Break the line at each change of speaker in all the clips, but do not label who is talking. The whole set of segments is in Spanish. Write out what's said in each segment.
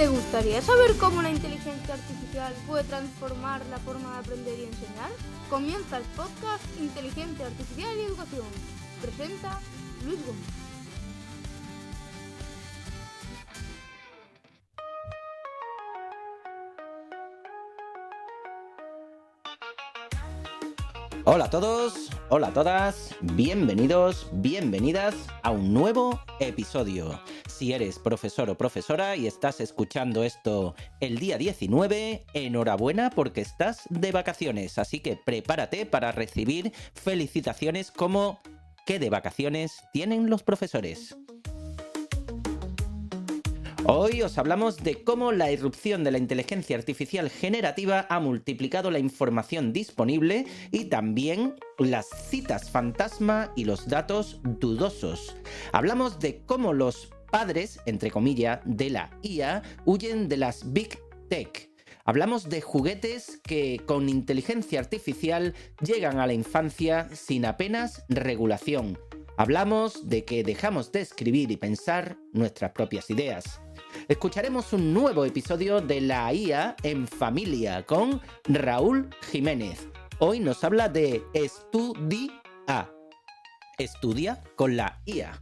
¿Te gustaría saber cómo la inteligencia artificial puede transformar la forma de aprender y enseñar? Comienza el podcast Inteligencia Artificial y Educación. Presenta Luis Gómez.
Hola a todos, hola a todas, bienvenidos, bienvenidas a un nuevo episodio. Si eres profesor o profesora y estás escuchando esto el día 19, enhorabuena porque estás de vacaciones, así que prepárate para recibir felicitaciones como ¿qué de vacaciones tienen los profesores? Hoy os hablamos de cómo la irrupción de la inteligencia artificial generativa ha multiplicado la información disponible y también las citas fantasma y los datos dudosos. Hablamos de cómo los padres, entre comillas, de la IA huyen de las Big Tech. Hablamos de juguetes que con inteligencia artificial llegan a la infancia sin apenas regulación. Hablamos de que dejamos de escribir y pensar nuestras propias ideas. Escucharemos un nuevo episodio de la IA en familia con Raúl Jiménez. Hoy nos habla de Estudia. Estudia con la IA.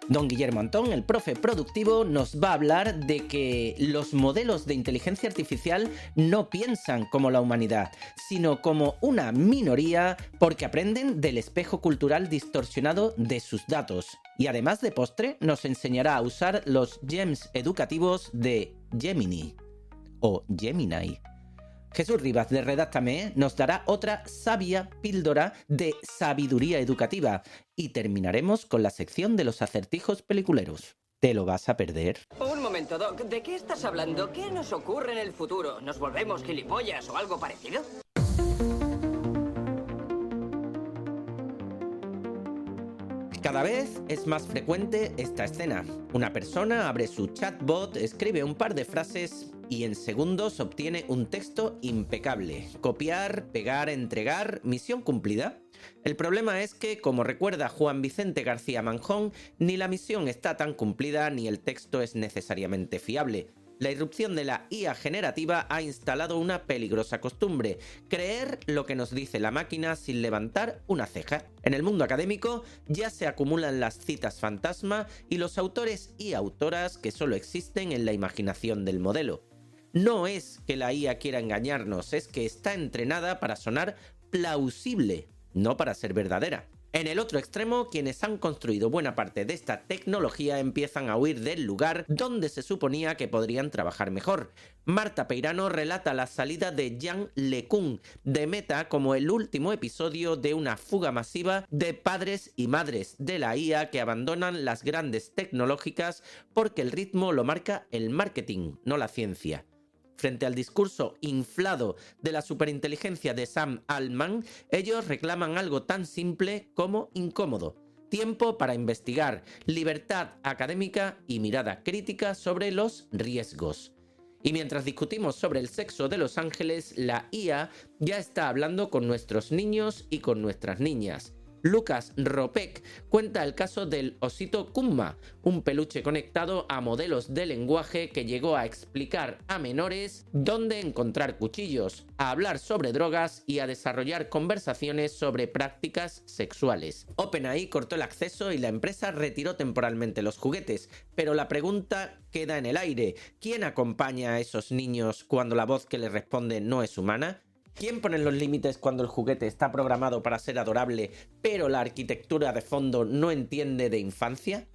Don Guillermo Antón, el profe productivo, nos va a hablar de que los modelos de inteligencia artificial no piensan como la humanidad, sino como una minoría porque aprenden del espejo cultural distorsionado de sus datos. Y además de postre, nos enseñará a usar los gems educativos de Gemini o Gemini. Jesús Rivas de Redáctame nos dará otra sabia píldora de sabiduría educativa y terminaremos con la sección de los acertijos peliculeros. ¿Te lo vas a perder?
Un momento, Doc. ¿De qué estás hablando? ¿Qué nos ocurre en el futuro? ¿Nos volvemos gilipollas o algo parecido?
Cada vez es más frecuente esta escena. Una persona abre su chatbot, escribe un par de frases y en segundos obtiene un texto impecable. Copiar, pegar, entregar, misión cumplida. El problema es que, como recuerda Juan Vicente García Manjón, ni la misión está tan cumplida ni el texto es necesariamente fiable. La irrupción de la IA generativa ha instalado una peligrosa costumbre: creer lo que nos dice la máquina sin levantar una ceja. En el mundo académico ya se acumulan las citas fantasma y los autores y autoras que solo existen en la imaginación del modelo. No es que la IA quiera engañarnos, es que está entrenada para sonar plausible, no para ser verdadera. En el otro extremo, quienes han construido buena parte de esta tecnología empiezan a huir del lugar donde se suponía que podrían trabajar mejor. Marta Peirano relata la salida de Yann LeCun de Meta como el último episodio de una fuga masiva de padres y madres de la IA que abandonan las grandes tecnológicas porque el ritmo lo marca el marketing, no la ciencia. Frente al discurso inflado de la superinteligencia de Sam Altman, ellos reclaman algo tan simple como incómodo: tiempo para investigar, libertad académica y mirada crítica sobre los riesgos. Y mientras discutimos sobre el sexo de los ángeles, la IA ya está hablando con nuestros niños y con nuestras niñas. Lucas Ropek cuenta el caso del osito Kumma, un peluche conectado a modelos de lenguaje que llegó a explicar a menores dónde encontrar cuchillos, a hablar sobre drogas y a desarrollar conversaciones sobre prácticas sexuales. OpenAI cortó el acceso y la empresa retiró temporalmente los juguetes, pero la pregunta queda en el aire: ¿quién acompaña a esos niños cuando la voz que les responde no es humana? ¿Quién pone los límites cuando el juguete está programado para ser adorable, pero la arquitectura de fondo no entiende de infancia?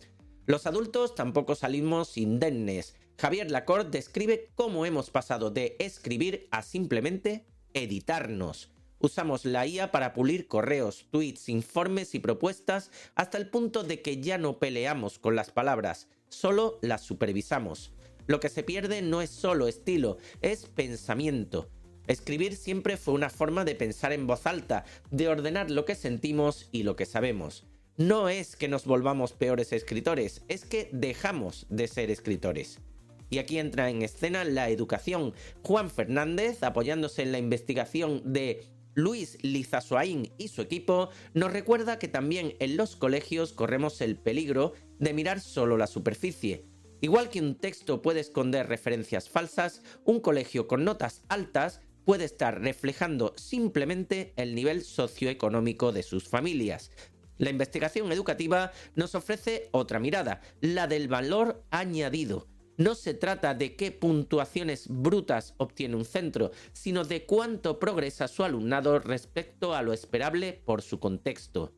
Los adultos tampoco salimos indemnes. Javier Lacorte describe cómo hemos pasado de escribir a simplemente editarnos. Usamos la IA para pulir correos, tweets, informes y propuestas hasta el punto de que ya no peleamos con las palabras, solo las supervisamos. Lo que se pierde no es solo estilo, es pensamiento. Escribir siempre fue una forma de pensar en voz alta, de ordenar lo que sentimos y lo que sabemos. No es que nos volvamos peores escritores, es que dejamos de ser escritores. Y aquí entra en escena la educación. Juan Fernández, apoyándose en la investigación de Luis Lizasoain y su equipo, nos recuerda que también en los colegios corremos el peligro de mirar solo la superficie. Igual que un texto puede esconder referencias falsas, un colegio con notas altas puede estar reflejando simplemente el nivel socioeconómico de sus familias. La investigación educativa nos ofrece otra mirada, la del valor añadido. No se trata de qué puntuaciones brutas obtiene un centro, sino de cuánto progresa su alumnado respecto a lo esperable por su contexto.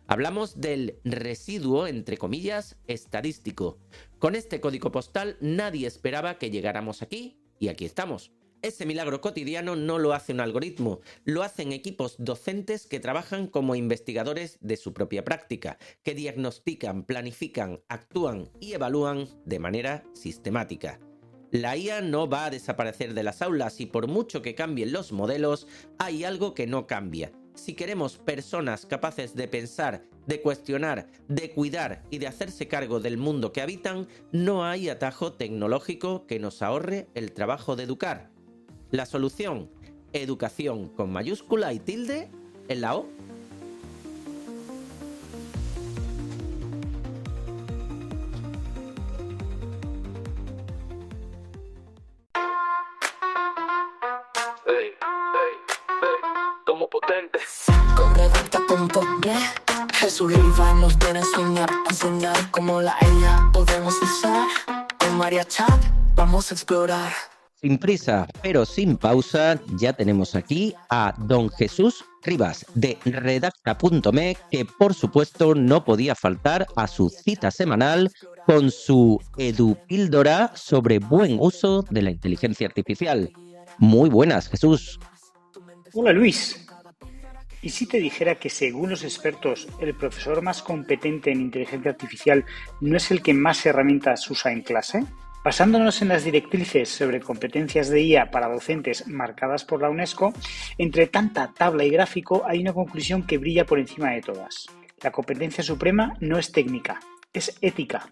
Hablamos del residuo, entre comillas, estadístico. Con este código postal nadie esperaba que llegáramos aquí, y aquí estamos. Ese milagro cotidiano no lo hace un algoritmo, lo hacen equipos docentes que trabajan como investigadores de su propia práctica, que diagnostican, planifican, actúan y evalúan de manera sistemática. La IA no va a desaparecer de las aulas y por mucho que cambien los modelos, hay algo que no cambia. Si queremos personas capaces de pensar, de cuestionar, de cuidar y de hacerse cargo del mundo que habitan, no hay atajo tecnológico que nos ahorre el trabajo de educar. La solución, educación con mayúscula y tilde en la O.
Tomo potente.
Con redacta.b Jesús Iván nos viene a enseñar cómo la IA podemos usar. Con María Chat vamos a explorar.
Sin prisa, pero sin pausa, ya tenemos aquí a don Jesús Rivas de redacta.me, que por supuesto no podía faltar a su cita semanal con su edupíldora sobre buen uso de la inteligencia artificial. Muy buenas, Jesús.
Hola Luis, ¿y si te dijera que según los expertos el profesor más competente en inteligencia artificial no es el que más herramientas usa en clase? Basándonos en las directrices sobre competencias de IA para docentes marcadas por la UNESCO, entre tanta tabla y gráfico hay una conclusión que brilla por encima de todas. La competencia suprema no es técnica, es ética.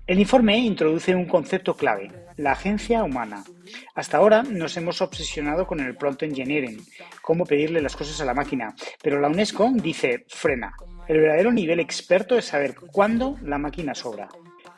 El informe introduce un concepto clave, la agencia humana. Hasta ahora nos hemos obsesionado con el prompt engineering, cómo pedirle las cosas a la máquina, pero la UNESCO dice frena. El verdadero nivel experto es saber cuándo la máquina sobra.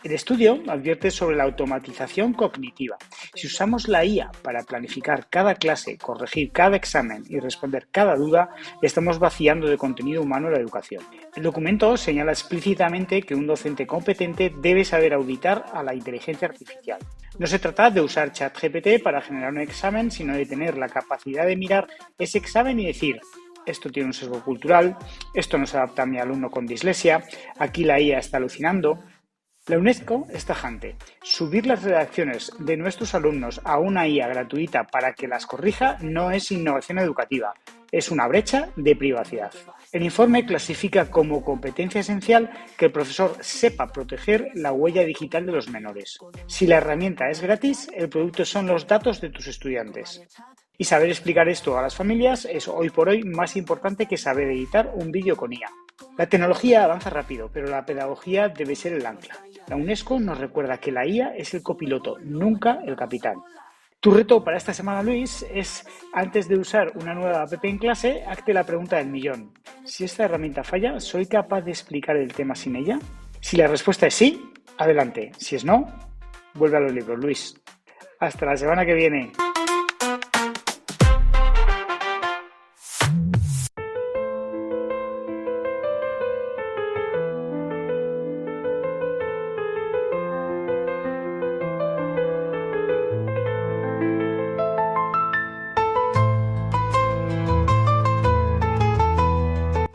El estudio advierte sobre la automatización cognitiva. Si usamos la IA para planificar cada clase, corregir cada examen y responder cada duda, estamos vaciando de contenido humano la educación. El documento señala explícitamente que un docente competente debe saber auditar a la inteligencia artificial. No se trata de usar ChatGPT para generar un examen, sino de tener la capacidad de mirar ese examen y decir: esto tiene un sesgo cultural, esto no se adapta a mi alumno con dislexia, aquí la IA está alucinando. La UNESCO es tajante. Subir las redacciones de nuestros alumnos a una IA gratuita para que las corrija no es innovación educativa, es una brecha de privacidad. El informe clasifica como competencia esencial que el profesor sepa proteger la huella digital de los menores. Si la herramienta es gratis, el producto son los datos de tus estudiantes. Y saber explicar esto a las familias es hoy por hoy más importante que saber editar un vídeo con IA. La tecnología avanza rápido, pero la pedagogía debe ser el ancla. La UNESCO nos recuerda que la IA es el copiloto, nunca el capitán. Tu reto para esta semana, Luis, es, antes de usar una nueva app en clase, hazte la pregunta del millón. Si esta herramienta falla, ¿soy capaz de explicar el tema sin ella? Si la respuesta es sí, adelante. Si es no, vuelve a los libros, Luis. Hasta la semana que viene.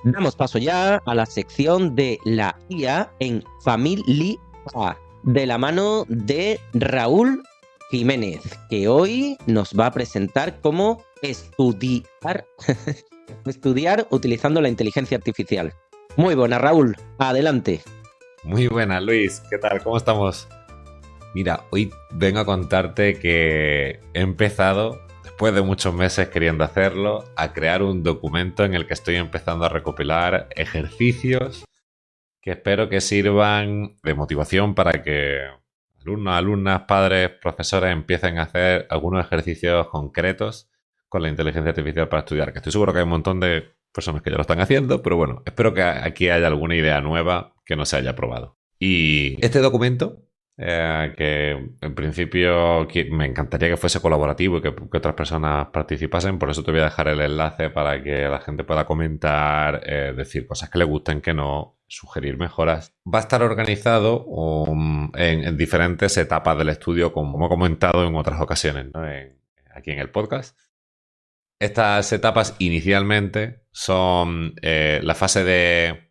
Damos paso ya a la sección de la IA en Familia, de la mano de Raúl Jiménez, que hoy nos va a presentar cómo estudiar utilizando la inteligencia artificial. Muy buena, Raúl, adelante.
Muy buena, Luis, ¿qué tal? ¿Cómo estamos? Mira, hoy vengo a contarte que he empezado, después de muchos meses queriendo hacerlo, a crear un documento en el que estoy empezando a recopilar ejercicios que espero que sirvan de motivación para que alumnos, alumnas, padres, profesores empiecen a hacer algunos ejercicios concretos con la inteligencia artificial para estudiar, que estoy seguro que hay un montón de personas que ya lo están haciendo, pero bueno, espero que aquí haya alguna idea nueva que no se haya probado. Y este documento que en principio me encantaría que fuese colaborativo y que otras personas participasen. Por eso te voy a dejar el enlace para que la gente pueda comentar, decir cosas que le gusten, que no, sugerir mejoras. Va a estar organizado en diferentes etapas del estudio, como he comentado en otras ocasiones, ¿no? Aquí en el podcast. Estas etapas inicialmente son la fase de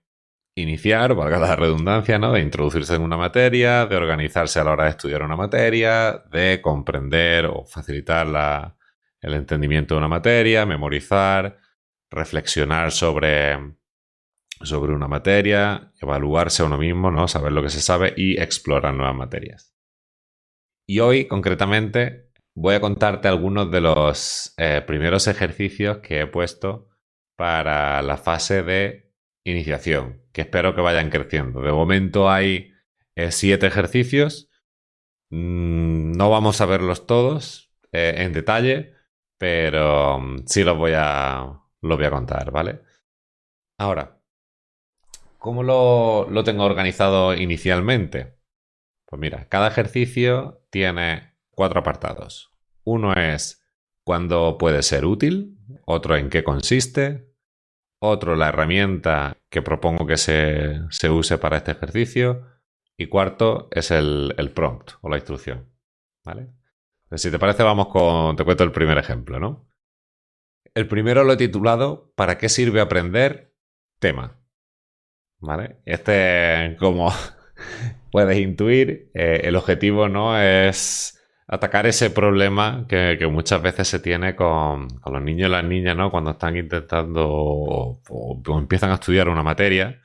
iniciar, valga la redundancia, ¿no? De introducirse en una materia, de organizarse a la hora de estudiar una materia, de comprender o facilitar el entendimiento de una materia, memorizar, reflexionar sobre una materia, evaluarse a uno mismo, ¿no? Saber lo que se sabe y explorar nuevas materias. Y hoy, concretamente, voy a contarte algunos de los primeros ejercicios que he puesto para la fase de iniciación, que espero que vayan creciendo. De momento hay 7 ejercicios. No vamos a verlos todos en detalle, pero sí los voy a contar, ¿vale? Ahora, ¿cómo lo tengo organizado inicialmente? Pues mira, cada ejercicio tiene 4 apartados. Uno es cuándo puede ser útil, otro en qué consiste, otro la herramienta que propongo que se use para este ejercicio y cuarto es el prompt o la instrucción, ¿vale? Entonces, si te parece, te cuento el primer ejemplo, ¿no? El primero lo he titulado ¿Para qué sirve aprender? Tema, ¿vale? Como puedes intuir, el objetivo no es atacar ese problema que muchas veces se tiene con los niños y las niñas, ¿no? Cuando están intentando o empiezan a estudiar una materia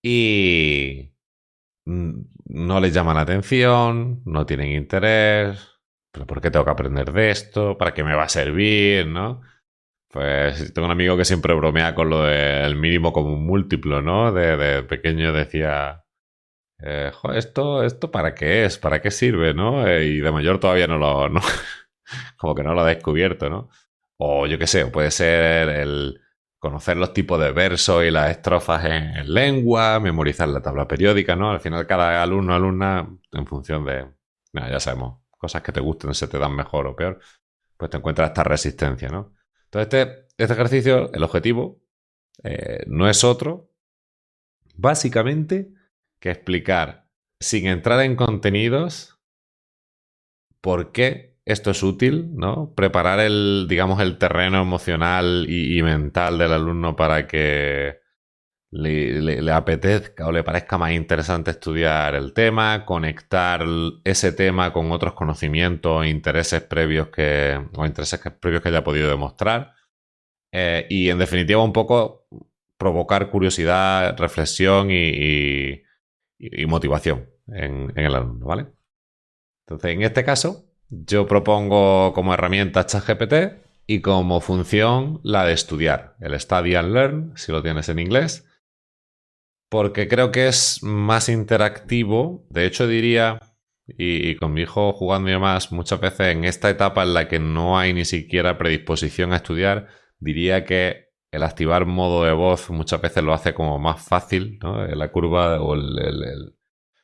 y no les llama la atención, no tienen interés. ¿Pero por qué tengo que aprender de esto? ¿Para qué me va a servir? ¿No? Pues tengo un amigo que siempre bromea con lo del mínimo común múltiplo, ¿no? De pequeño decía... ¿esto para qué es? ¿Para qué sirve? ¿No? Y de mayor todavía como que no lo ha descubierto, ¿no? O yo qué sé, puede ser el conocer los tipos de versos y las estrofas en lengua, memorizar la tabla periódica, ¿no? Al final cada alumno o alumna, en función de, ya sabemos, cosas que te gusten, se te dan mejor o peor, pues te encuentras esta resistencia, ¿no? Entonces este ejercicio, el objetivo, no es otro, básicamente, que explicar, sin entrar en contenidos, por qué esto es útil, ¿no? Preparar el terreno emocional y mental del alumno para que le apetezca o le parezca más interesante estudiar el tema, conectar ese tema con otros conocimientos o intereses previos que haya podido demostrar. Y en definitiva, un poco provocar curiosidad, reflexión y motivación en el alumno, ¿vale? Entonces, en este caso, yo propongo como herramienta ChatGPT y como función la de estudiar, el Study and Learn, si lo tienes en inglés, porque creo que es más interactivo. De hecho, diría, y con mi hijo jugando y demás, muchas veces en esta etapa en la que no hay ni siquiera predisposición a estudiar, diría que el activar modo de voz muchas veces lo hace como más fácil, ¿no? La curva o el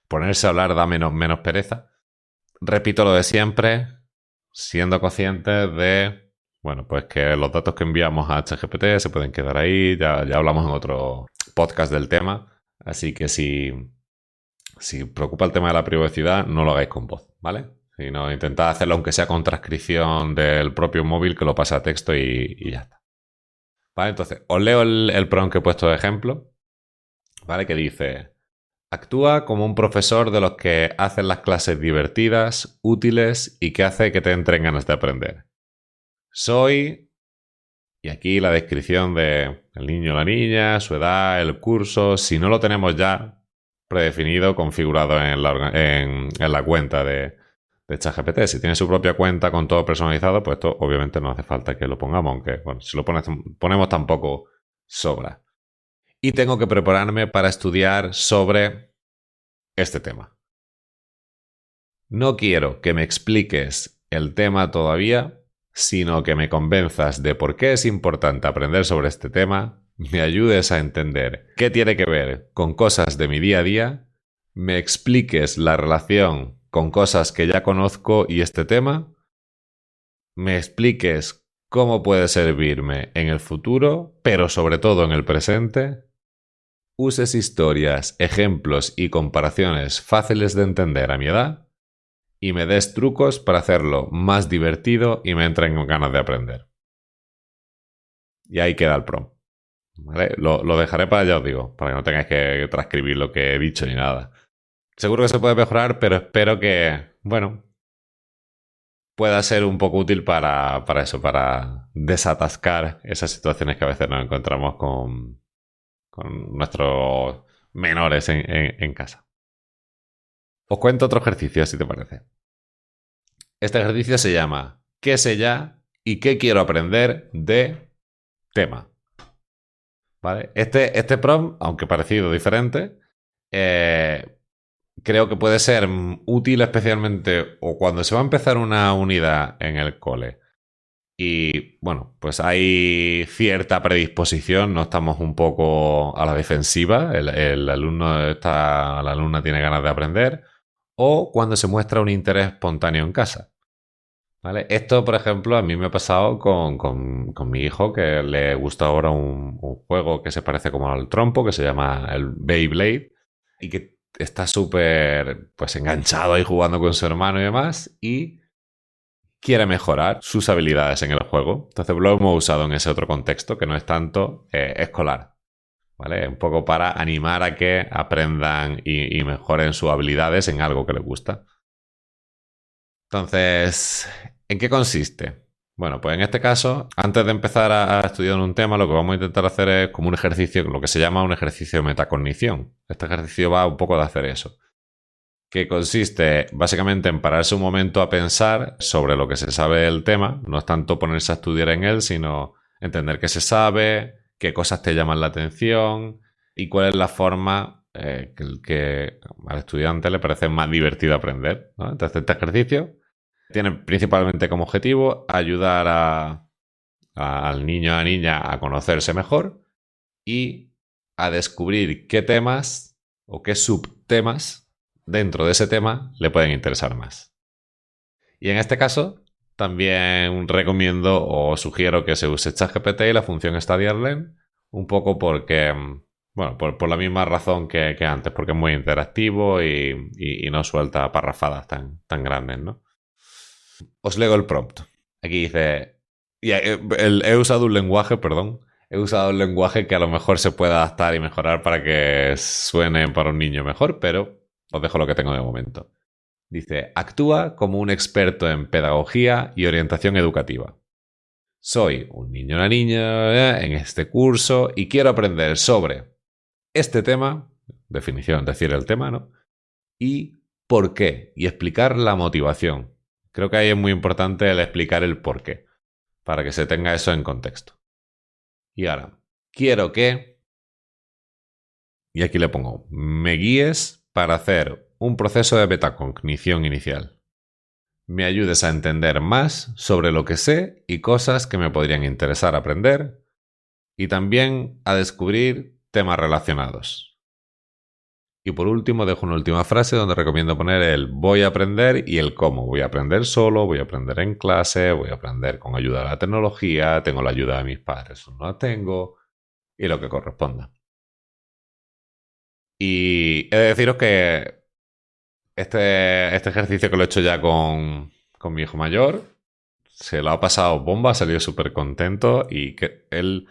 ponerse a hablar da menos pereza. Repito lo de siempre, siendo conscientes de, bueno, pues que los datos que enviamos a ChatGPT se pueden quedar ahí, ya hablamos en otro podcast del tema, así que si preocupa el tema de la privacidad, no lo hagáis con voz, ¿vale? Sino intentad hacerlo aunque sea con transcripción del propio móvil, que lo pase a texto y ya está. ¿Vale? Entonces, os leo el prompt que he puesto de ejemplo, ¿vale? Que dice: actúa como un profesor de los que hacen las clases divertidas, útiles y que hace que te entren ganas de aprender. Soy... Y aquí la descripción de el niño o la niña, su edad, el curso, si no lo tenemos ya predefinido, configurado en la cuenta de ChatGPT. Si tiene su propia cuenta con todo personalizado, pues esto obviamente no hace falta que lo pongamos, aunque bueno, si lo ponemos tampoco sobra. Y tengo que prepararme para estudiar sobre este tema. No quiero que me expliques el tema todavía, sino que me convenzas de por qué es importante aprender sobre este tema, me ayudes a entender qué tiene que ver con cosas de mi día a día, me expliques la relación con cosas que ya conozco y este tema, me expliques cómo puede servirme en el futuro, pero sobre todo en el presente, uses historias, ejemplos y comparaciones fáciles de entender a mi edad y me des trucos para hacerlo más divertido y me entren ganas de aprender. Y ahí queda el prompt. ¿Vale? Lo dejaré para, ya os digo, para que no tengáis que transcribir lo que he dicho ni nada. Seguro que se puede mejorar, pero espero que, bueno, pueda ser un poco útil para eso, para desatascar esas situaciones que a veces nos encontramos con nuestros menores en casa. Os cuento otro ejercicio, si te parece. Este ejercicio se llama ¿qué sé ya y qué quiero aprender de tema? ¿Vale? Este prompt, aunque parecido, diferente, creo que puede ser útil especialmente o cuando se va a empezar una unidad en el cole y, bueno, pues hay cierta predisposición, no estamos un poco a la defensiva, el alumno la alumna tiene ganas de aprender, o cuando se muestra un interés espontáneo en casa. ¿Vale? Esto, por ejemplo, a mí me ha pasado con mi hijo, que le gusta ahora un juego que se parece como al trompo, que se llama el Beyblade, y que está súper pues enganchado ahí jugando con su hermano y demás, y quiere mejorar sus habilidades en el juego. Entonces lo hemos usado en ese otro contexto, que no es tanto escolar. ¿Vale? Un poco para animar a que aprendan y mejoren sus habilidades en algo que les gusta. Entonces, ¿en qué consiste? Bueno, pues en este caso, antes de empezar a estudiar un tema, lo que vamos a intentar hacer es como un ejercicio, lo que se llama un ejercicio de metacognición. Este ejercicio va un poco de hacer eso. Que consiste básicamente en pararse un momento a pensar sobre lo que se sabe del tema. No es tanto ponerse a estudiar en él, sino entender qué se sabe, qué cosas te llaman la atención y cuál es la forma que al estudiante le parece más divertido aprender, ¿no? Entonces, este ejercicio tiene principalmente como objetivo ayudar al niño o a la niña a conocerse mejor y a descubrir qué temas o qué subtemas dentro de ese tema le pueden interesar más. Y en este caso, también recomiendo o sugiero que se use ChatGPT y la función StudyLearn, un poco porque, bueno, por la misma razón que antes, porque es muy interactivo y no suelta parrafadas tan grandes, ¿no? Os leo el prompt. Aquí dice... he usado un lenguaje que a lo mejor se puede adaptar y mejorar para que suene para un niño mejor, pero os dejo lo que tengo de momento. Dice, actúa como un experto en pedagogía y orientación educativa. Soy un niño o una niña en este curso y quiero aprender sobre este tema, definición, decir el tema, ¿no? Y por qué, y explicar la motivación. Creo que ahí es muy importante el explicar el por qué, para que se tenga eso en contexto. Y ahora, quiero que, y aquí le pongo, me guíes para hacer un proceso de metacognición inicial. Me ayudes a entender más sobre lo que sé y cosas que me podrían interesar aprender, y también a descubrir temas relacionados. Y por último dejo una última frase donde recomiendo poner el voy a aprender y el cómo. Voy a aprender solo, voy a aprender en clase, voy a aprender con ayuda de la tecnología, tengo la ayuda de mis padres, no la tengo, y lo que corresponda. Y he de deciros que este ejercicio que lo he hecho ya con mi hijo mayor, se lo ha pasado bomba, ha salido súper contento y que él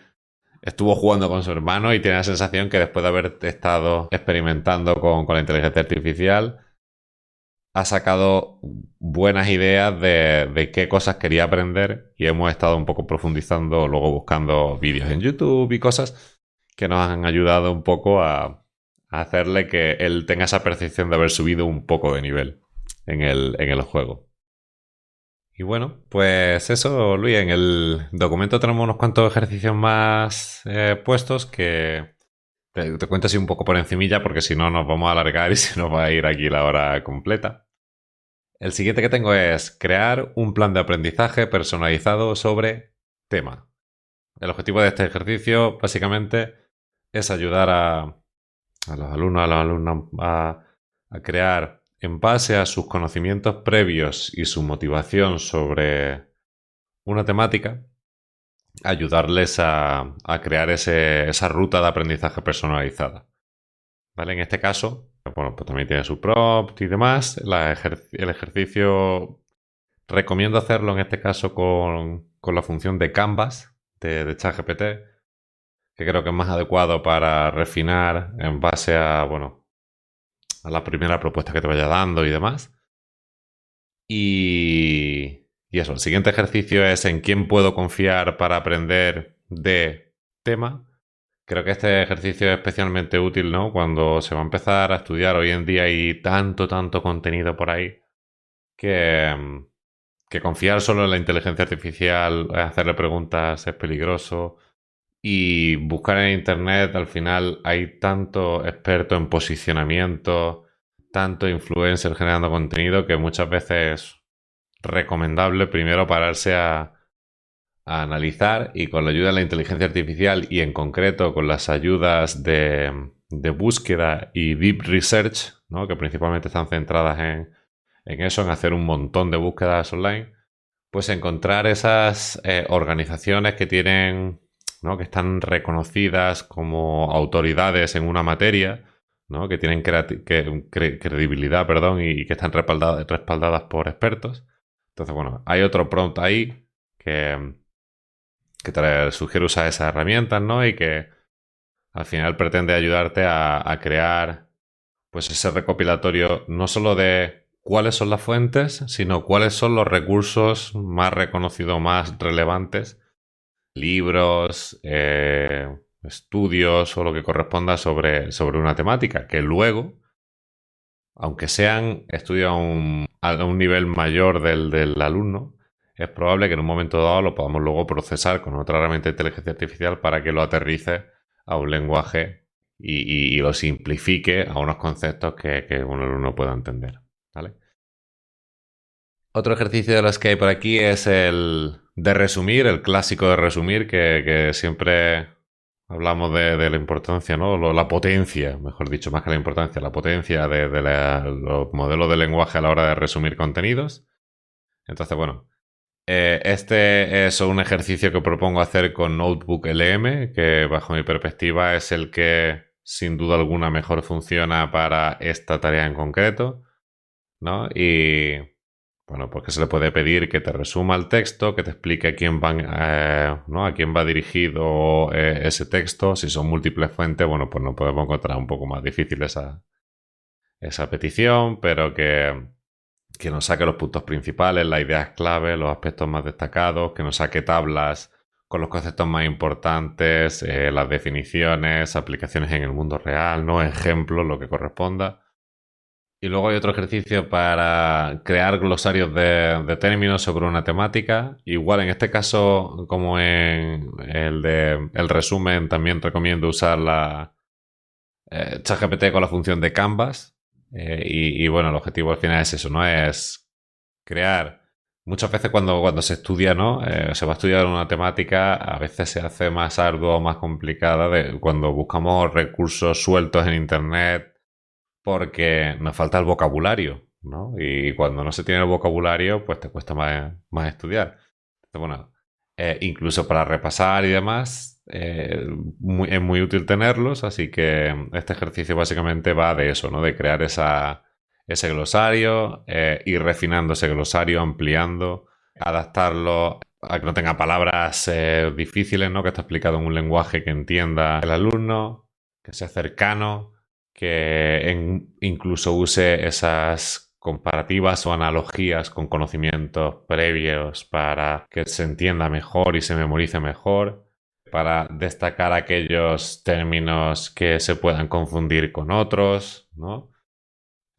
estuvo jugando con su hermano y tiene la sensación que después de haber estado experimentando con la inteligencia artificial, ha sacado buenas ideas de qué cosas quería aprender y hemos estado un poco profundizando, luego buscando vídeos en YouTube y cosas que nos han ayudado un poco a hacerle que él tenga esa percepción de haber subido un poco de nivel en el juego. Y bueno, pues eso, Luis, en el documento tenemos unos cuantos ejercicios más puestos que te cuento así un poco por encimilla porque si no nos vamos a alargar y se nos va a ir aquí la hora completa. El siguiente que tengo es crear un plan de aprendizaje personalizado sobre tema. El objetivo de este ejercicio básicamente es ayudar a los alumnos, a las alumnas a crear, en base a sus conocimientos previos y su motivación sobre una temática, ayudarles a crear esa ruta de aprendizaje personalizada. ¿Vale? En este caso, bueno, pues también tiene su prompt y demás. El ejercicio recomiendo hacerlo en este caso con la función de Canvas de ChatGPT, que creo que es más adecuado para refinar en base a, bueno, a la primera propuesta que te vaya dando y demás. Y eso, el siguiente ejercicio es en quién puedo confiar para aprender de tema. Creo que este ejercicio es especialmente útil, ¿no? Cuando se va a empezar a estudiar. Hoy en día hay tanto contenido por ahí que confiar solo en la inteligencia artificial, hacerle preguntas es peligroso. Y buscar en internet, al final hay tanto experto en posicionamiento, tanto influencer generando contenido, que muchas veces es recomendable primero pararse a analizar, y con la ayuda de la inteligencia artificial y en concreto con las ayudas de búsqueda y deep research, ¿no? Que principalmente están centradas en eso, en hacer un montón de búsquedas online, pues encontrar esas organizaciones que tienen, ¿no? Que están reconocidas como autoridades en una materia, ¿no? Que tienen credibilidad, perdón, y que están respaldadas por expertos. Entonces, bueno, hay otro prompt ahí que te sugiere usar esas herramientas, ¿no? Y que al final pretende ayudarte a crear, pues, ese recopilatorio no solo de cuáles son las fuentes, sino cuáles son los recursos más reconocidos, más relevantes, libros, estudios o lo que corresponda sobre una temática, que luego, aunque sean estudios a un nivel mayor del alumno, es probable que en un momento dado lo podamos luego procesar con otra herramienta de inteligencia artificial para que lo aterrice a un lenguaje y lo simplifique a unos conceptos que un alumno pueda entender, ¿vale? Otro ejercicio de los que hay por aquí es el de resumir, el clásico de resumir, que siempre hablamos de la importancia, ¿no? La potencia, mejor dicho, más que la importancia, la potencia de los modelos de lenguaje a la hora de resumir contenidos. Entonces, bueno, este es un ejercicio que propongo hacer con Notebook LM, que bajo mi perspectiva es el que sin duda alguna mejor funciona para esta tarea en concreto, ¿no? Y bueno, porque se le puede pedir que te resuma el texto, que te explique a quién ¿no? a quién va dirigido ese texto. Si son múltiples fuentes, bueno, pues nos podemos encontrar un poco más difícil esa petición, pero que nos saque los puntos principales, las ideas clave, los aspectos más destacados, que nos saque tablas con los conceptos más importantes, las definiciones, aplicaciones en el mundo real, ¿no? Ejemplos, lo que corresponda. Y luego hay otro ejercicio para crear glosarios de términos sobre una temática. Igual en este caso, como en el resumen, también recomiendo usar la ChatGPT con la función de Canvas. Y bueno, el objetivo al final es eso, ¿no? Es crear. Muchas veces cuando se estudia, ¿no? Se va a estudiar una temática, a veces se hace más ardua o más complicada cuando buscamos recursos sueltos en internet, porque nos falta el vocabulario, ¿no? Y cuando no se tiene el vocabulario, pues te cuesta más estudiar. Entonces, bueno, incluso para repasar y demás, es muy útil tenerlos, así que este ejercicio básicamente va de eso, ¿no? De crear ese glosario, ir refinando ese glosario, ampliando, adaptarlo a que no tenga palabras difíciles, ¿no? Que está explicado en un lenguaje que entienda el alumno, que sea cercano, que incluso use esas comparativas o analogías con conocimientos previos para que se entienda mejor y se memorice mejor, para destacar aquellos términos que se puedan confundir con otros, ¿no?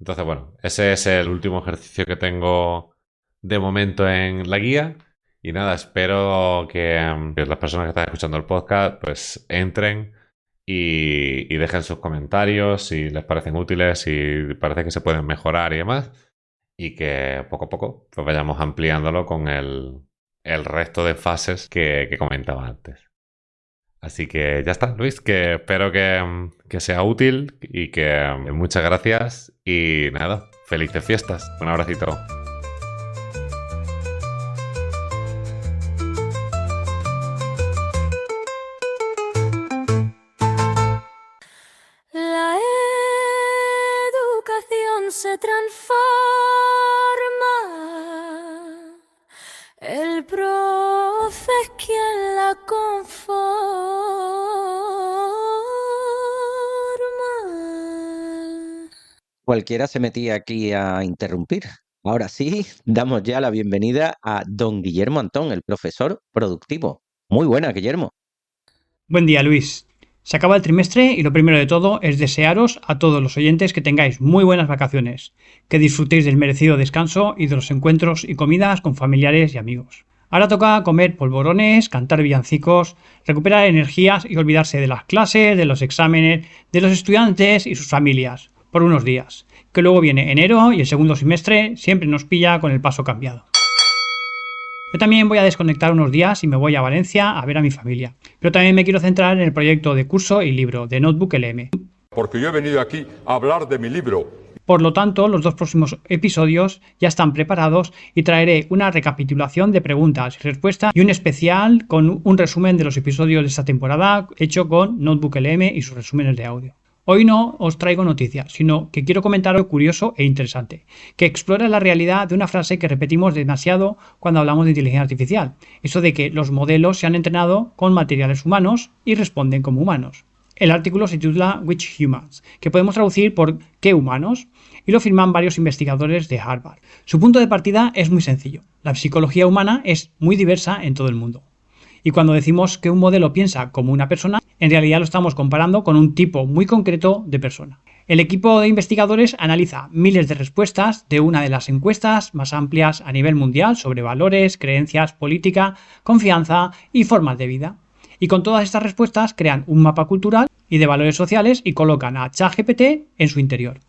Entonces, bueno, ese es el último ejercicio que tengo de momento en la guía. Y nada, espero que las personas que están escuchando el podcast pues entren y dejen sus comentarios si les parecen útiles, si parece que se pueden mejorar y demás, y que poco a poco pues vayamos ampliándolo con el resto de fases que comentaba antes. Así que ya está, Luis, que espero que sea útil y que muchas gracias y nada, felices fiestas. Un abracito.
La educación se transforma, el profe es quien la conforma.
Cualquiera se metía aquí a interrumpir. Ahora sí, damos ya la bienvenida a don Guillermo Antón, el profesor productivo. Muy buena, Guillermo.
Buen día, Luis. Se acaba el trimestre y lo primero de todo es desearos a todos los oyentes que tengáis muy buenas vacaciones, que disfrutéis del merecido descanso y de los encuentros y comidas con familiares y amigos. Ahora toca comer polvorones, cantar villancicos, recuperar energías y olvidarse de las clases, de los exámenes, de los estudiantes y sus familias, por unos días, que luego viene enero y el segundo semestre siempre nos pilla con el paso cambiado. Yo también voy a desconectar unos días y me voy a Valencia a ver a mi familia. Pero también me quiero centrar en el proyecto de curso y libro de Notebook LM.
Porque yo he venido aquí a hablar de mi libro.
Por lo tanto, los 2 próximos episodios ya están preparados y traeré una recapitulación de preguntas y respuestas y un especial con un resumen de los episodios de esta temporada hecho con Notebook LM y sus resúmenes de audio. Hoy no os traigo noticias, sino que quiero comentar algo curioso e interesante, que explora la realidad de una frase que repetimos demasiado cuando hablamos de inteligencia artificial, eso de que los modelos se han entrenado con materiales humanos y responden como humanos. El artículo se titula Which Humans, que podemos traducir por ¿qué humanos? Y lo firman varios investigadores de Harvard. Su punto de partida es muy sencillo. La psicología humana es muy diversa en todo el mundo. Y cuando decimos que un modelo piensa como una persona, en realidad lo estamos comparando con un tipo muy concreto de persona. El equipo de investigadores analiza miles de respuestas de una de las encuestas más amplias a nivel mundial sobre valores, creencias, política, confianza y formas de vida. Y con todas estas respuestas crean un mapa cultural y de valores sociales y colocan a ChatGPT en su interior.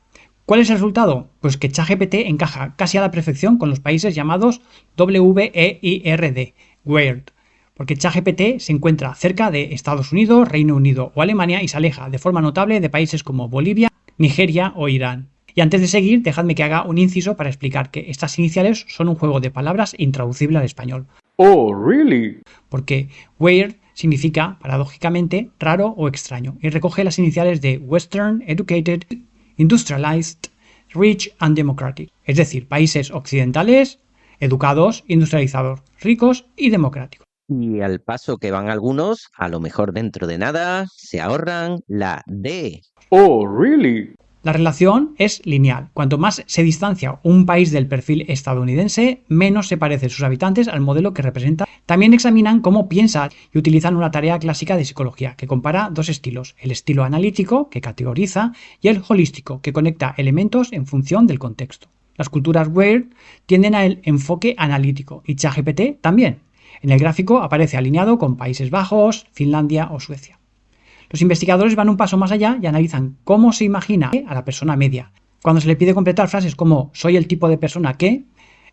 ¿Cuál es el resultado? Pues que ChatGPT encaja casi a la perfección con los países llamados WEIRD, Weird, porque ChatGPT se encuentra cerca de Estados Unidos, Reino Unido o Alemania y se aleja de forma notable de países como Bolivia, Nigeria o Irán. Y antes de seguir, dejadme que haga un inciso para explicar que estas iniciales son un juego de palabras intraducible al español.
Oh, really?
Porque weird significa, paradójicamente, raro o extraño, y recoge las iniciales de Western, Educated, Industrialized, Rich and Democratic, es decir, países occidentales, educados, industrializados, ricos y democráticos.
Y al paso que van algunos, a lo mejor dentro de nada, se ahorran la D.
Oh, really?
La relación es lineal. Cuanto más se distancia un país del perfil estadounidense, menos se parecen sus habitantes al modelo que representa. También examinan cómo piensan y utilizan una tarea clásica de psicología, que compara 2 estilos, el estilo analítico, que categoriza, y el holístico, que conecta elementos en función del contexto. Las culturas weird tienden al enfoque analítico, y ChatGPT también. En el gráfico aparece alineado con Países Bajos, Finlandia o Suecia. Los investigadores van un paso más allá y analizan cómo se imagina a la persona media. Cuando se le pide completar frases como «soy el tipo de persona que»,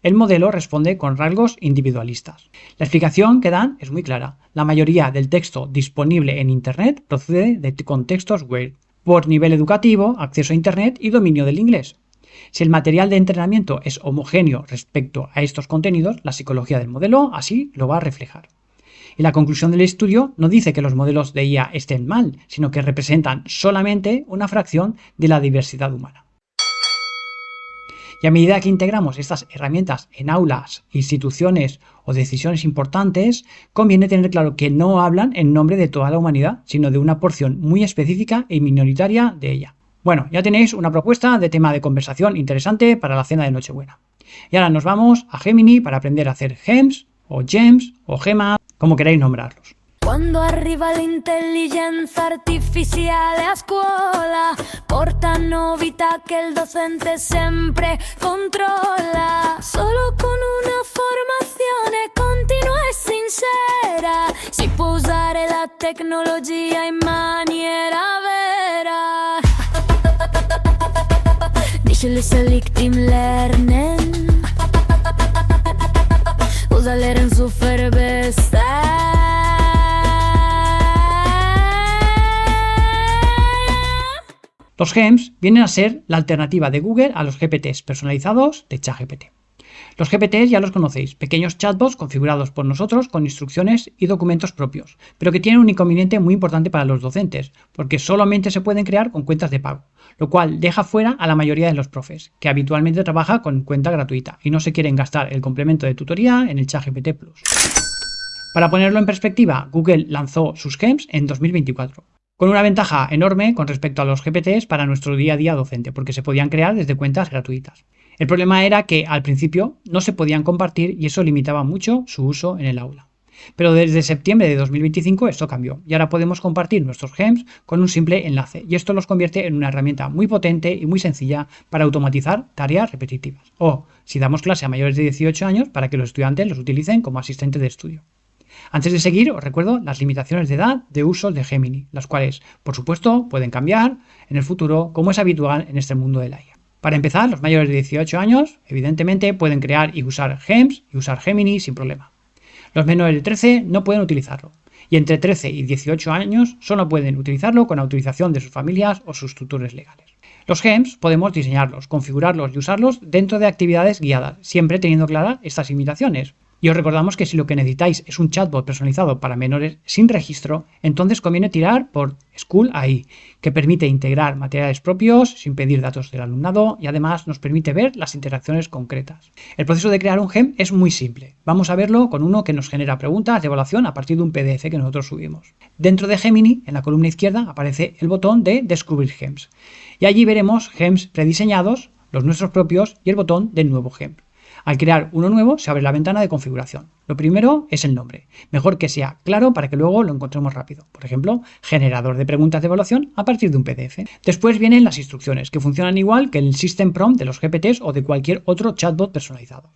el modelo responde con rasgos individualistas. La explicación que dan es muy clara. La mayoría del texto disponible en Internet procede de contextos weird, por nivel educativo, acceso a Internet y dominio del inglés. Si el material de entrenamiento es homogéneo respecto a estos contenidos, la psicología del modelo así lo va a reflejar. Y la conclusión del estudio no dice que los modelos de IA estén mal, sino que representan solamente una fracción de la diversidad humana. Y a medida que integramos estas herramientas en aulas, instituciones o decisiones importantes, conviene tener claro que no hablan en nombre de toda la humanidad, sino de una porción muy específica y minoritaria de ella. Bueno, ya tenéis una propuesta de tema de conversación interesante para la cena de Nochebuena. Y ahora nos vamos a Gemini para aprender a hacer gems, o gems, o gemas, como queráis nombrarlos.
Quando arriva l'intelligenza artificiale a scuola, porta novità che il docente sempre controlla. Solo con una formazione continua e sincera si può usare la tecnologia in maniera vera. Dice le selective lernen, usa leren su ferbeste.
Los GEMs vienen a ser la alternativa de Google a los GPTs personalizados de ChatGPT. Los GPTs ya los conocéis, pequeños chatbots configurados por nosotros con instrucciones y documentos propios, pero que tienen un inconveniente muy importante para los docentes, porque solamente se pueden crear con cuentas de pago, lo cual deja fuera a la mayoría de los profes, que habitualmente trabaja con cuenta gratuita y no se quieren gastar el complemento de tutoría en el ChatGPT Plus. Para ponerlo en perspectiva, Google lanzó sus GEMs en 2024. Con una ventaja enorme con respecto a los GPTs para nuestro día a día docente, porque se podían crear desde cuentas gratuitas. El problema era que al principio no se podían compartir y eso limitaba mucho su uso en el aula. Pero desde septiembre de 2025 esto cambió y ahora podemos compartir nuestros GEMs con un simple enlace y esto los convierte en una herramienta muy potente y muy sencilla para automatizar tareas repetitivas. O, si damos clase a mayores de 18 años, para que los estudiantes los utilicen como asistentes de estudio. Antes de seguir, os recuerdo las limitaciones de edad de uso de Gemini, las cuales, por supuesto, pueden cambiar en el futuro, como es habitual en este mundo de la IA. Para empezar, los mayores de 18 años, evidentemente, pueden crear y usar GEMs y usar Gemini sin problema. Los menores de 13 no pueden utilizarlo, y entre 13 y 18 años solo pueden utilizarlo con autorización de sus familias o sus tutores legales. Los GEMs podemos diseñarlos, configurarlos y usarlos dentro de actividades guiadas, siempre teniendo claras estas limitaciones. Y os recordamos que si lo que necesitáis es un chatbot personalizado para menores sin registro, entonces conviene tirar por School AI, que permite integrar materiales propios sin pedir datos del alumnado y además nos permite ver las interacciones concretas. El proceso de crear un GEM es muy simple. Vamos a verlo con uno que nos genera preguntas de evaluación a partir de un PDF que nosotros subimos. Dentro de Gemini, en la columna izquierda, aparece el botón de Descubrir GEMs. Y allí veremos GEMs prediseñados, los nuestros propios y el botón del nuevo GEM. Al crear uno nuevo se abre la ventana de configuración. Lo primero es el nombre. Mejor que sea claro para que luego lo encontremos rápido. Por ejemplo, generador de preguntas de evaluación a partir de un PDF. Después vienen las instrucciones, que funcionan igual que el System Prompt de los GPTs o de cualquier otro chatbot personalizado.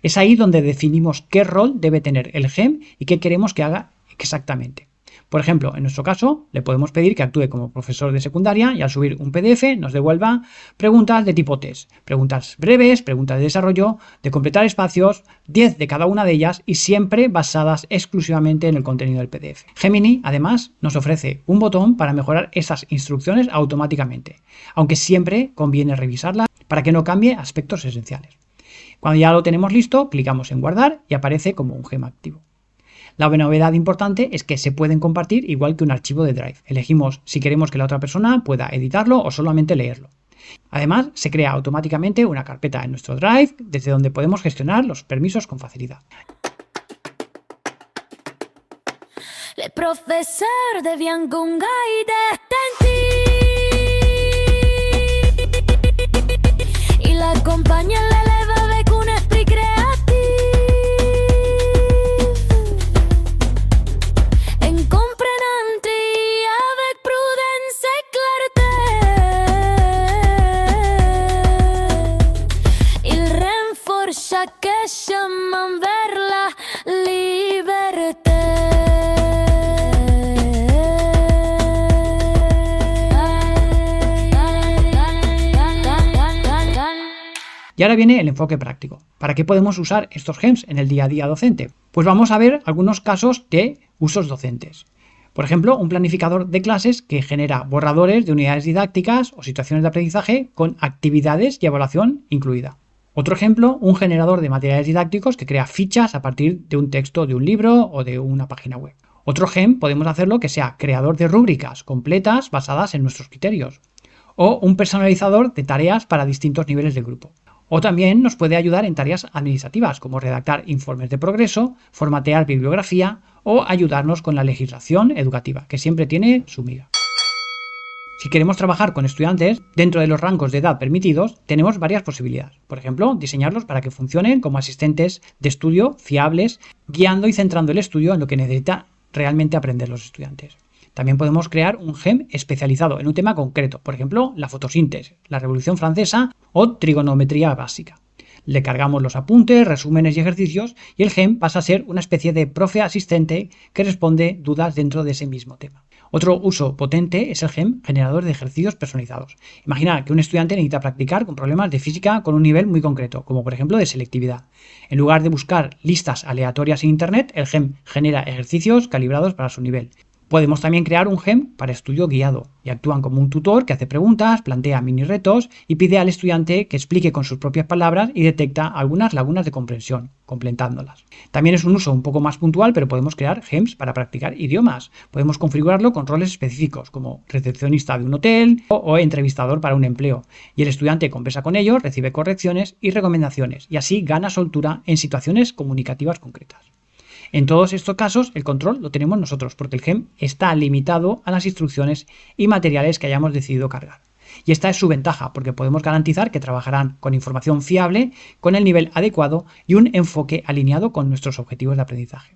Es ahí donde definimos qué rol debe tener el GEM y qué queremos que haga exactamente. Por ejemplo, en nuestro caso, le podemos pedir que actúe como profesor de secundaria y al subir un PDF nos devuelva preguntas de tipo test, preguntas breves, preguntas de desarrollo, de completar espacios, 10 de cada una de ellas y siempre basadas exclusivamente en el contenido del PDF. Gemini, además, nos ofrece un botón para mejorar esas instrucciones automáticamente, aunque siempre conviene revisarlas para que no cambie aspectos esenciales. Cuando ya lo tenemos listo, clicamos en guardar y aparece como un GEM activo. La novedad importante es que se pueden compartir igual que un archivo de Drive. Elegimos si queremos que la otra persona pueda editarlo o solamente leerlo. Además, se crea automáticamente una carpeta en nuestro Drive desde donde podemos gestionar los permisos con facilidad.
Le professeur devient un guide. Il accompagne l'élève avec un esprit créatif. Incomprenante avec prudence et clarté. Il renforce chaque chemin vers la liberté.
Y ahora viene el enfoque práctico. ¿Para qué podemos usar estos GEMs en el día a día docente? Pues vamos a ver algunos casos de usos docentes. Por ejemplo, un planificador de clases que genera borradores de unidades didácticas o situaciones de aprendizaje con actividades y evaluación incluida. Otro ejemplo, un generador de materiales didácticos que crea fichas a partir de un texto de un libro o de una página web. Otro GEM podemos hacerlo que sea creador de rúbricas completas basadas en nuestros criterios. O un personalizador de tareas para distintos niveles de grupo. O también nos puede ayudar en tareas administrativas como redactar informes de progreso, formatear bibliografía o ayudarnos con la legislación educativa, que siempre tiene su miga. Si queremos trabajar con estudiantes dentro de los rangos de edad permitidos, tenemos varias posibilidades. Por ejemplo, diseñarlos para que funcionen como asistentes de estudio fiables, guiando y centrando el estudio en lo que necesitan realmente aprender los estudiantes. También podemos crear un GEM especializado en un tema concreto, por ejemplo, la fotosíntesis, la Revolución Francesa o trigonometría básica. Le cargamos los apuntes, resúmenes y ejercicios y el GEM pasa a ser una especie de profe asistente que responde dudas dentro de ese mismo tema. Otro uso potente es el GEM generador de ejercicios personalizados. Imagina que un estudiante necesita practicar con problemas de física con un nivel muy concreto, como por ejemplo de selectividad. En lugar de buscar listas aleatorias en Internet, el GEM genera ejercicios calibrados para su nivel. Podemos también crear un GEM para estudio guiado y actúan como un tutor que hace preguntas, plantea mini retos y pide al estudiante que explique con sus propias palabras y detecta algunas lagunas de comprensión, completándolas. También es un uso un poco más puntual, pero podemos crear GEMs para practicar idiomas. Podemos configurarlo con roles específicos como recepcionista de un hotel o entrevistador para un empleo. Y el estudiante conversa con ellos, recibe correcciones y recomendaciones y así gana soltura en situaciones comunicativas concretas. En todos estos casos, el control lo tenemos nosotros, porque el GEM está limitado a las instrucciones y materiales que hayamos decidido cargar. Y esta es su ventaja, porque podemos garantizar que trabajarán con información fiable, con el nivel adecuado y un enfoque alineado con nuestros objetivos de aprendizaje.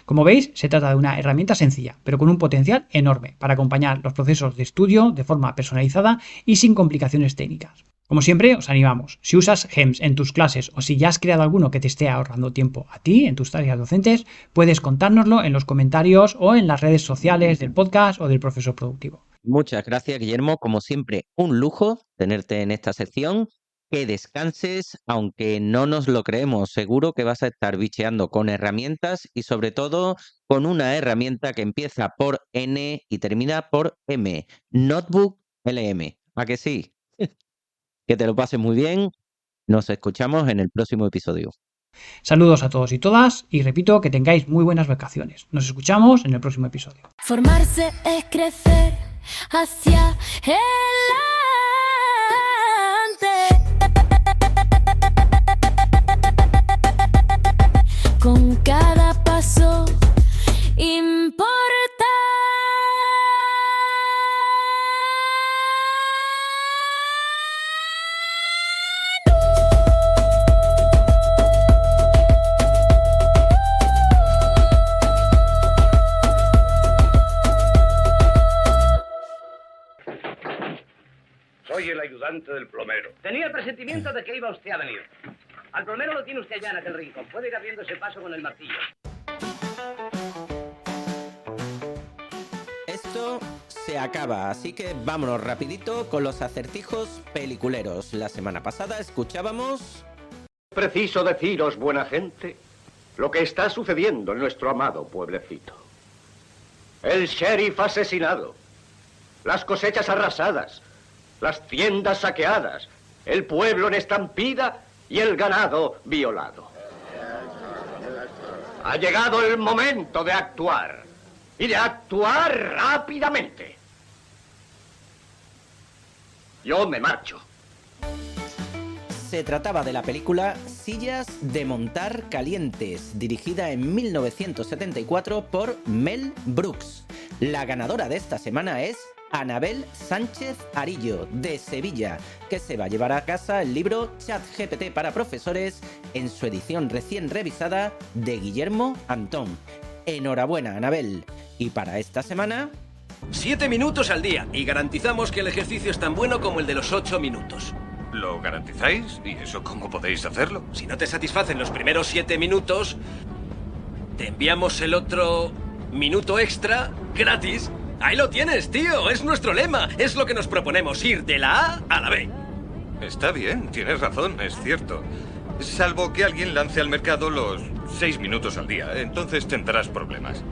Como veis, se trata de una herramienta sencilla, pero con un potencial enorme para acompañar los procesos de estudio de forma personalizada y sin complicaciones técnicas. Como siempre, os animamos. Si usas GEMs en tus clases o si ya has creado alguno que te esté ahorrando tiempo a ti en tus tareas docentes, puedes contárnoslo en los comentarios o en las redes sociales del podcast o del Profesor Productivo.
Muchas gracias, Guillermo. Como siempre, un lujo tenerte en esta sección. Que descanses, aunque no nos lo creemos. Seguro que vas a estar bicheando con herramientas y sobre todo con una herramienta que empieza por N y termina por M. Notebook LM. ¿A que sí? Que te lo pases muy bien. Nos escuchamos en el próximo episodio.
Saludos a todos y todas y repito que tengáis muy buenas vacaciones. Nos escuchamos en el próximo episodio.
Formarse es crecer hacia adelante. Con cada paso importa.
Soy el ayudante del plomero.
Tenía el presentimiento de que iba usted a venir. Al plomero lo tiene usted allá en aquel rincón. Puede ir abriendo ese paso con el martillo.
Esto se acaba, así que vámonos rapidito con los acertijos peliculeros. La semana pasada escuchábamos...
Preciso deciros, buena gente, lo que está sucediendo en nuestro amado pueblecito. El sheriff asesinado, las cosechas arrasadas, las tiendas saqueadas, el pueblo en estampida y el ganado violado. Ha llegado el momento de actuar, y de actuar rápidamente. Yo me marcho.
Se trataba de la película Sillas de montar calientes, dirigida en 1974 por Mel Brooks. La ganadora de esta semana es Anabel Sánchez Arillo, de Sevilla, que se va a llevar a casa el libro ChatGPT para profesores en su edición recién revisada de Guillermo Antón. Enhorabuena, Anabel. Y para esta semana...
7 minutos al día y garantizamos que el ejercicio es tan bueno como el de los 8 minutos.
¿Lo garantizáis? ¿Y eso cómo podéis hacerlo?
Si no te satisfacen los primeros 7 minutos, te enviamos el otro minuto extra gratis. Ahí lo tienes, tío. Es nuestro lema. Es lo que nos proponemos, ir de la A a la B.
Está bien, tienes razón, es cierto. Salvo que alguien lance al mercado los 6 minutos al día. Entonces tendrás problemas.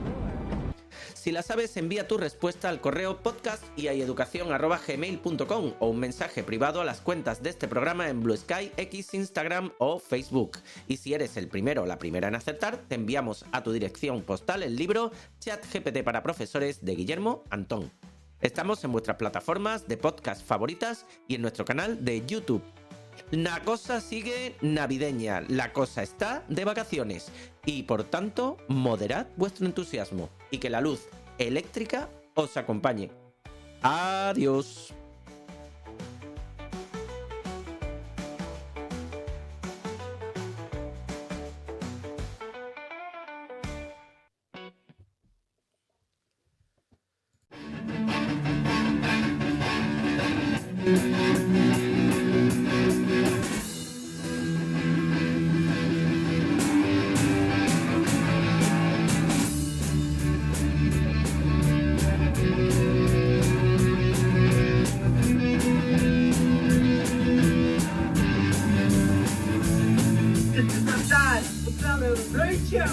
Si la sabes, envía tu respuesta al correo podcastiayeducacion@gmail.com o un mensaje privado a las cuentas de este programa en Blue Sky, X, Instagram o Facebook. Y si eres el primero o la primera en acertar, te enviamos a tu dirección postal el libro ChatGPT para profesores de Guillermo Antón. Estamos en vuestras plataformas de podcast favoritas y en nuestro canal de YouTube. La cosa sigue navideña, la cosa está de vacaciones y por tanto moderad vuestro entusiasmo y que la luz eléctrica os acompañe. Adiós.
Break your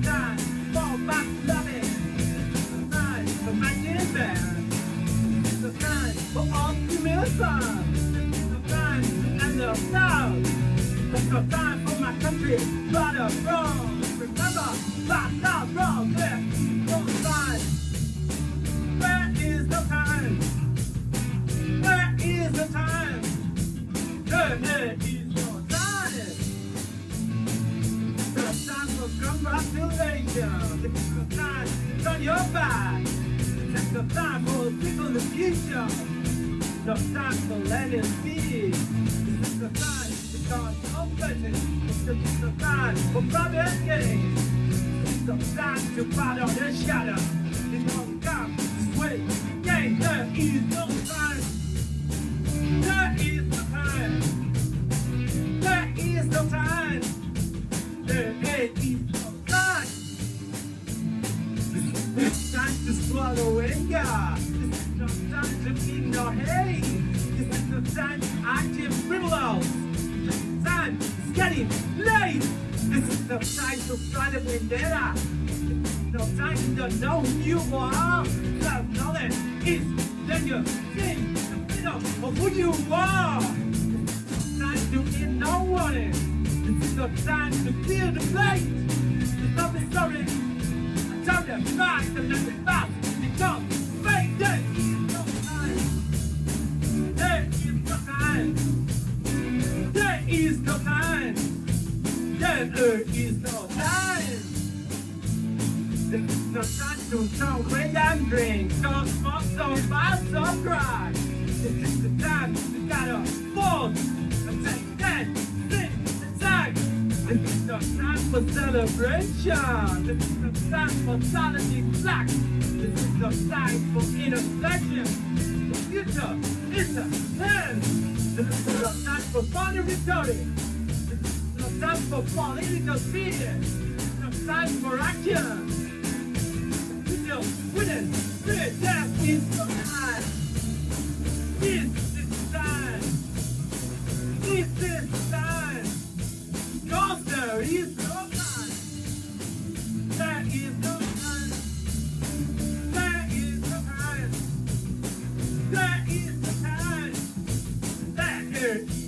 time for back loving. Time for making bad. It's the time for optimism. It's the time to end the now. It's the time for my country, right or wrong. Remember, back now, wrong, there, no time. Where is the time? Where is the time? There is no time. The time for congratulations. It's the time to turn your back. It's the time for people in the future. No time for letting speed. It's the time to start opening. It's the time for private gain. It's the time to battle the shadow. It's no time to wait. Game, there is no time. There is no time. There is no time. There is no time. This is time to swallow anger. This is no time to ignore hate. This is no time to act in frivolous. This is time is getting late. This is no time to fight a vendetta. This is no time to know who you are. Self-knowledge is then your thing. Of who you are. It's time to end no warning. It's the time to clear the plate. It's not the story. I tell them back and let it back. Become fake. There is no time. There is no time. There is no time. There is no time. It's no time to smoke, drink and drink. Don't smoke, don't buy, don't cry. This is the time you gotta fall and take that thing inside. This is the time for celebration. This is the time for solidly black. This is the time for intersection. The future is at hand. This is the time for vulnerability. This is the time for political obedience. This is the time for action. Still winning, death is the time. This is time. This is time. Cause there is no time. There is no time. There is no time. There is no time. There is